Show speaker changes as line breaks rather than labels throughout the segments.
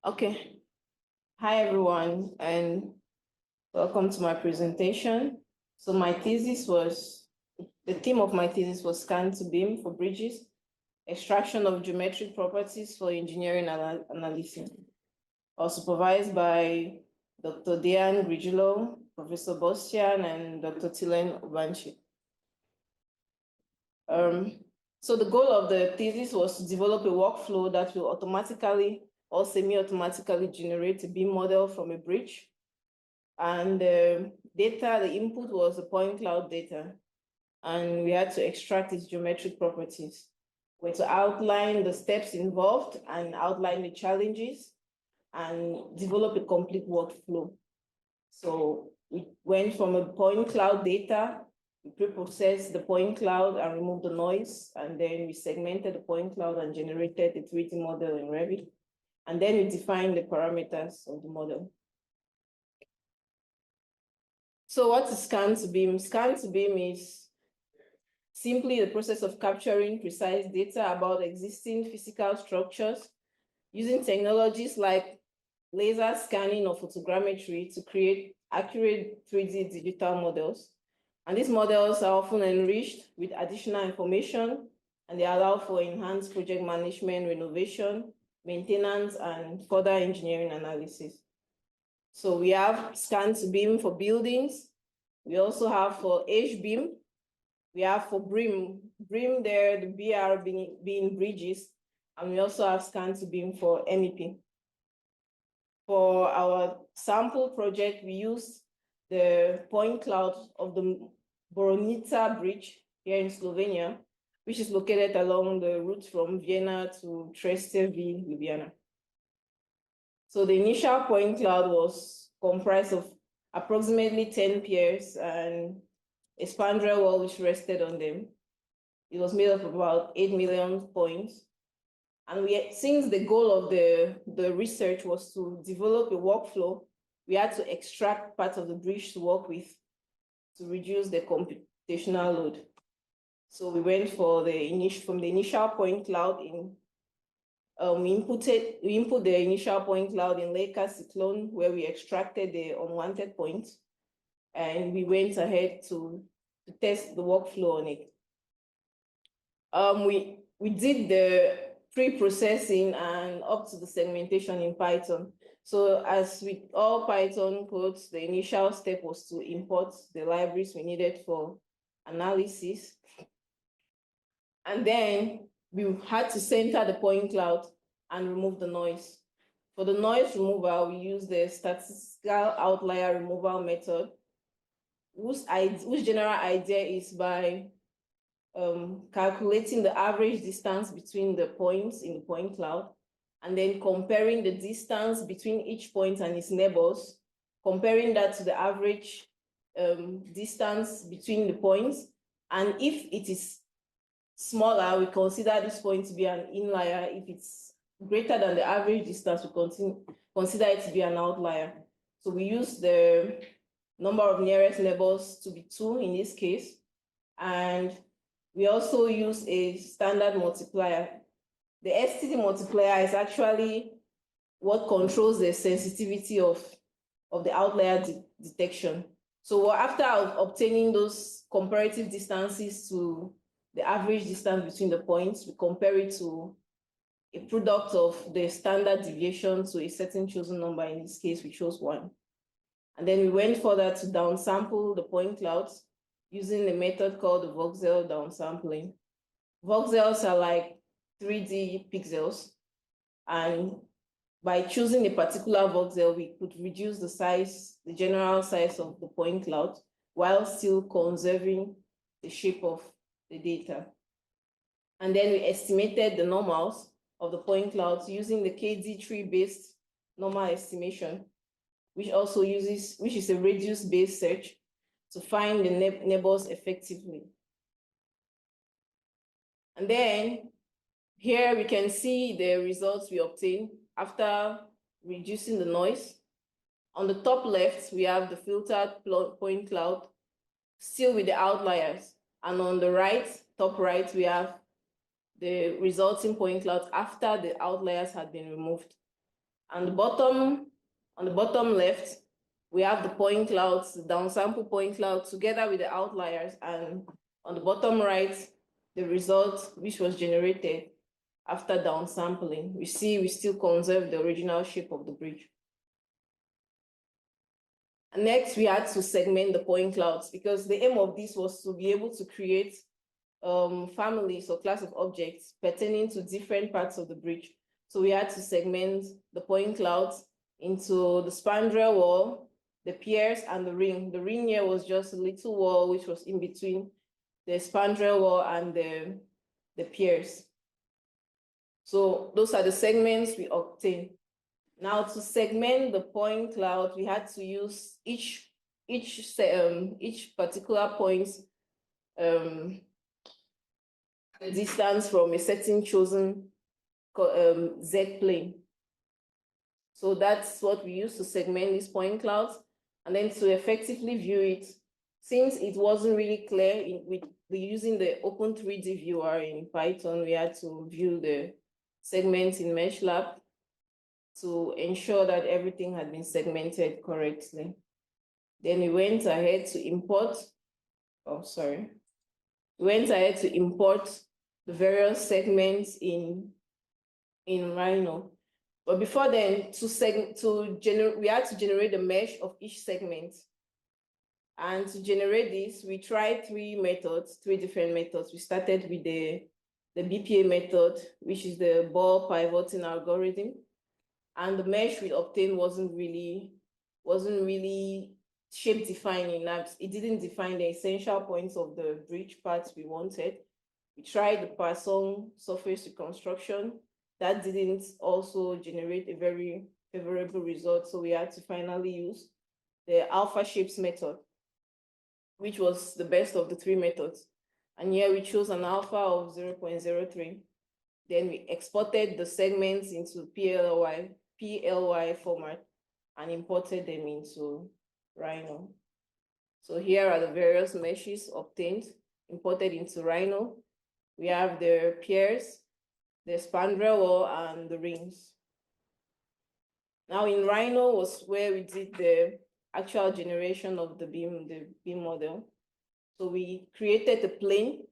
Okay. Hi, everyone, and welcome to my presentation. So the theme of my thesis was scan to BIM for bridges, extraction of geometric properties for engineering analysis. I was supervised by Dr. Diane Grigilo, Professor Bostian, and Dr. Tilen Obanchi. So the goal of the thesis was to develop a workflow that will automatically or semi-automatically generate a BIM model from a bridge. And the input was the point cloud data. And we had to extract its geometric properties. We had to outline the steps involved and outline the challenges and develop a complete workflow. So we went from a point cloud data, we pre-processed the point cloud and removed the noise, and then we segmented the point cloud and generated a 3D model in Revit. And then we defined the parameters of the model. So what is scan to BIM? Scan to BIM is simply the process of capturing precise data about existing physical structures using technologies like laser scanning or photogrammetry to create accurate 3D digital models. And these models are often enriched with additional information, and they allow for enhanced project management, renovation, maintenance, and further engineering analysis. So we have scan to BIM for buildings. We also have for HBIM. We have for BRIM there, the BR being bridges. And we also have scan to BIM for MEP. For our sample project, we used the point cloud of the Borovnica Bridge here in Slovenia, which is located along the route from Vienna to Trieste v Ljubljana. So the initial point cloud was comprised of approximately 10 piers and a spandrel wall which rested on them. It was made of about 8 million points. And since the goal of the research was to develop a workflow, we had to extract part of the bridge to work with to reduce the computational load. So we went for from the initial point cloud in, we input the initial point cloud in Leica Cyclone, where we extracted the unwanted points, and we went ahead to test the workflow on it. We did the pre-processing and up to the segmentation in Python. So as with all Python codes, the initial step was to import the libraries we needed for analysis. And then we had to center the point cloud and remove the noise. For the noise removal, we used the statistical outlier removal method, whose general idea is by calculating the average distance between the points in the point cloud, and then comparing the distance between each point and its neighbors, comparing that to the average distance between the points. And if it is smaller, we consider this point to be an inlier. If it's greater than the average distance, we consider it to be an outlier. So we use the number of nearest neighbors to be 2 in this case. And we also use a standard multiplier. The STD multiplier is actually what controls the sensitivity of the outlier detection. So after obtaining those comparative distances to the average distance between the points, we compare it to a product of the standard deviation to a certain chosen number. In this case, we chose 1. And then we went further to downsample the point clouds using a method called the voxel downsampling. Voxels are like 3D pixels. And by choosing a particular voxel, we could reduce the general size of the point cloud while still conserving the shape of the data. And then we estimated the normals of the point clouds using the KD tree-based normal estimation, which is a radius-based search to find the neighbors effectively. And then here we can see the results we obtained after reducing the noise. On the top left, we have the filtered point cloud, still with the outliers. And on the right, top right, we have the resulting point cloud after the outliers had been removed. On the bottom left, we have the point clouds, the downsample point cloud together with the outliers, and on the bottom right, the result which was generated after downsampling. We see we still conserve the original shape of the bridge. And next, we had to segment the point clouds because the aim of this was to be able to create families or class of objects pertaining to different parts of the bridge. So we had to segment the point clouds into the spandrel wall, the piers, and the ring. The ring here was just a little wall which was in between the spandrel wall and the piers. So those are the segments we obtained. Now to segment the point cloud, we had to use each particular point distance from a certain chosen Z plane. So that's what we use to segment these point clouds. And then to effectively view it, since it wasn't really clear with using the Open 3D viewer in Python, we had to view the segments in MeshLab to ensure that everything had been segmented correctly. Then we went ahead to import, we went ahead to import the various segments in Rhino. But before then, we had to generate the mesh of each segment. And to generate this, we tried three different methods. We started with the BPA method, which is the ball pivoting algorithm. And the mesh we obtained wasn't really shape defining. It didn't define the essential points of the bridge parts we wanted. We tried the Poisson surface reconstruction. That didn't also generate a very favorable result. So we had to finally use the alpha shapes method, which was the best of the three methods. And here we chose an alpha of 0.03. Then we exported the segments into PLY format and imported them into Rhino. So here are the various meshes obtained, imported into Rhino. We have the piers, the spandrel wall, and the rings. Now in Rhino was where we did the actual generation of the BIM model. So we created a plane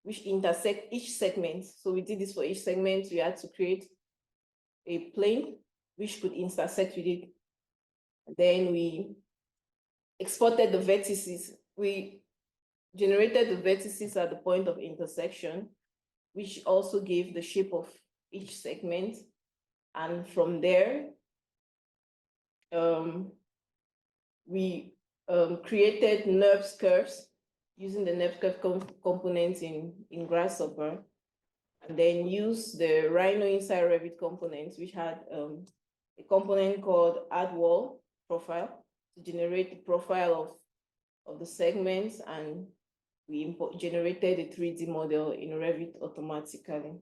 which intersect each segment. So we did this for each segment. We had to create a plane which could intersect with it. Then we exported the vertices. We generated the vertices at the point of intersection, which also gave the shape of each segment. And from there, we created NURBS curves using the NURBS curve components in Grasshopper, and then use the Rhino inside Revit components, which had a component called Add Wall Profile to generate the profile of the segments, and we generated a 3D model in Revit automatically.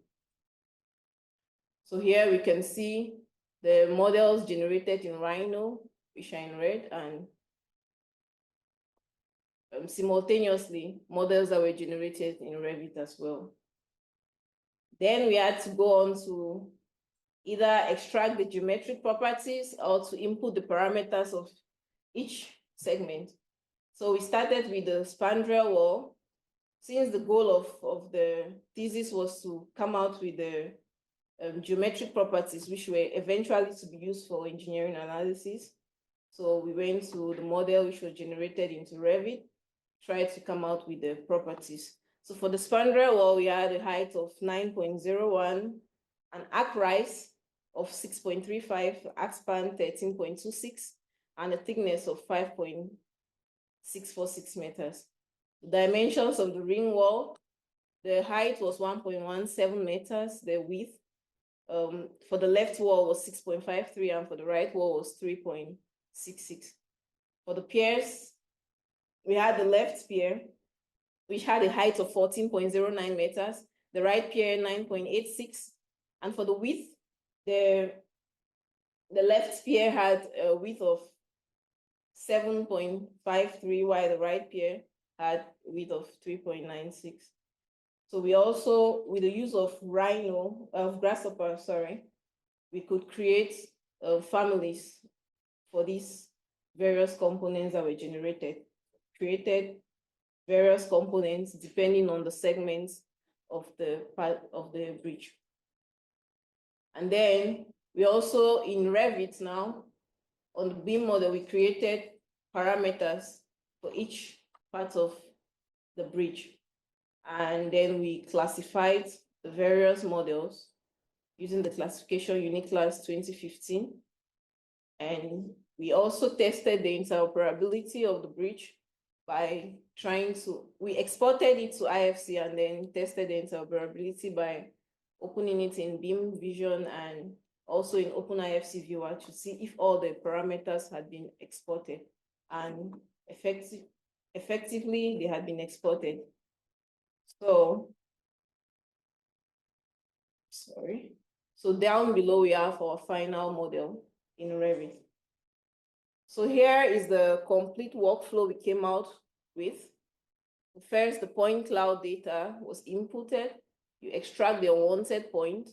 So here we can see the models generated in Rhino, which are in red, and simultaneously models that were generated in Revit as well. Then we had to go on to either extract the geometric properties or to input the parameters of each segment. So we started with the spandrel wall, since the goal of the thesis was to come out with the geometric properties, which were eventually to be used for engineering analysis. So we went to the model which was generated into Revit, tried to come out with the properties. So for the spandrel wall, we had a height of 9.01, an arc rise of 6.35, arc span 13.26, and a thickness of 5.646 meters. The dimensions of the ring wall, the height was 1.17 meters, the width for the left wall was 6.53, and for the right wall was 3.66. For the piers, we had the left pier, which had a height of 14.09 meters, the right pier 9.86, and for the width, the left pier had a width of 7.53, while the right pier had a width of 3.96. So we also, with the use of Grasshopper, we could create families for these various components that were created various components depending on the segments of the part of the bridge. And then we also, in Revit now, on the BIM model, we created parameters for each part of the bridge. And then we classified the various models using the classification Uniclass 2015. And we also tested the interoperability of the bridge by we exported it to IFC and then tested the interoperability by opening it in BIM Vision and also in OpenIFC Viewer to see if all the parameters had been exported, and effectively they had been exported. So, So down below we have our final model in Revit. So here is the complete workflow we came out with. First, the point cloud data was inputted. You extract the unwanted point,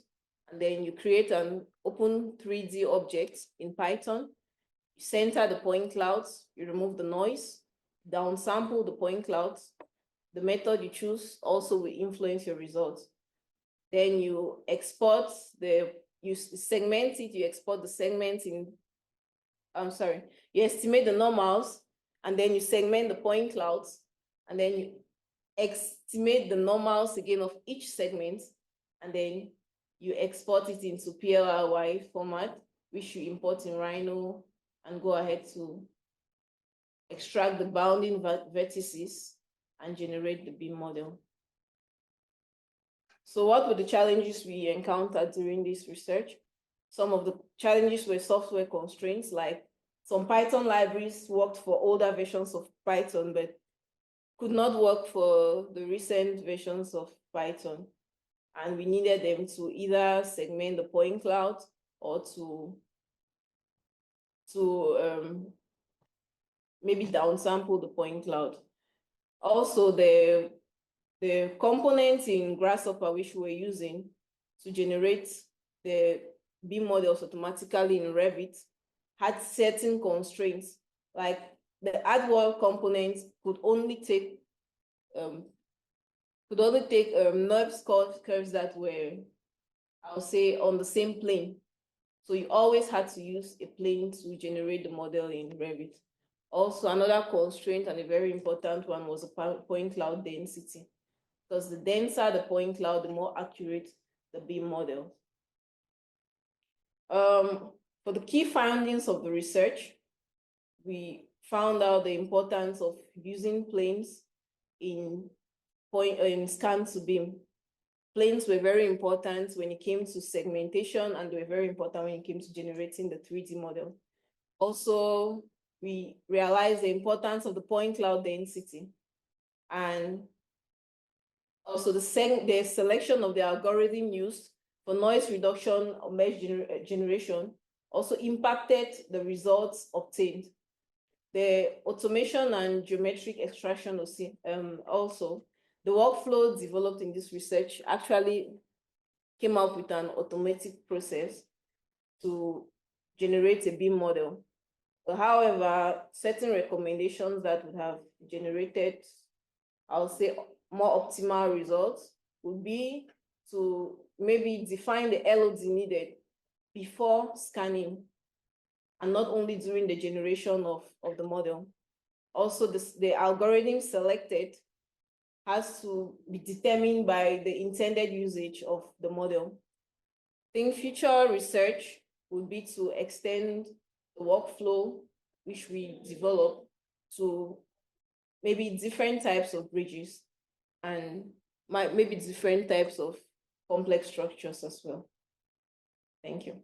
and then you create an open 3D object in Python. You center the point clouds, you remove the noise, downsample the point clouds. The method you choose also will influence your results. Then you export you segment it, you export the segments you estimate the normals, and then you segment the point clouds, and then you estimate the normals again of each segment, and then you export it into PLRY format, which you import in Rhino, and go ahead to extract the bounding vertices and generate the BIM model. So what were the challenges we encountered during this research? Some of the challenges were software constraints, like some Python libraries worked for older versions of Python, but could not work for the recent versions of Python. And we needed them to either segment the point cloud or to maybe downsample the point cloud. Also, the components in Grasshopper which we were using to generate the BIM models automatically in Revit had certain constraints, like the Agbor components could only take NURBS curves that were, I'll say, on the same plane. So you always had to use a plane to generate the model in Revit. Also, another constraint, and a very important one, was the point cloud density. Because the denser the point cloud, the more accurate the BIM model. For the key findings of the research, we found out the importance of using planes in scan to BIM. Planes were very important when it came to segmentation, and they were very important when it came to generating the 3D model. Also, we realized the importance of the point cloud density, and also the selection of the algorithm used for noise reduction or mesh generation also impacted the results obtained. The automation and geometric extraction also, the workflow developed in this research actually came up with an automatic process to generate a BIM model. But however, certain recommendations that would have generated, I'll say, more optimal results would be to maybe define the LOD needed before scanning, and not only during the generation of the model. Also, the algorithm selected has to be determined by the intended usage of the model. I think future research would be to extend the workflow which we develop to maybe different types of bridges, and maybe different types of complex structures as well. Thank you.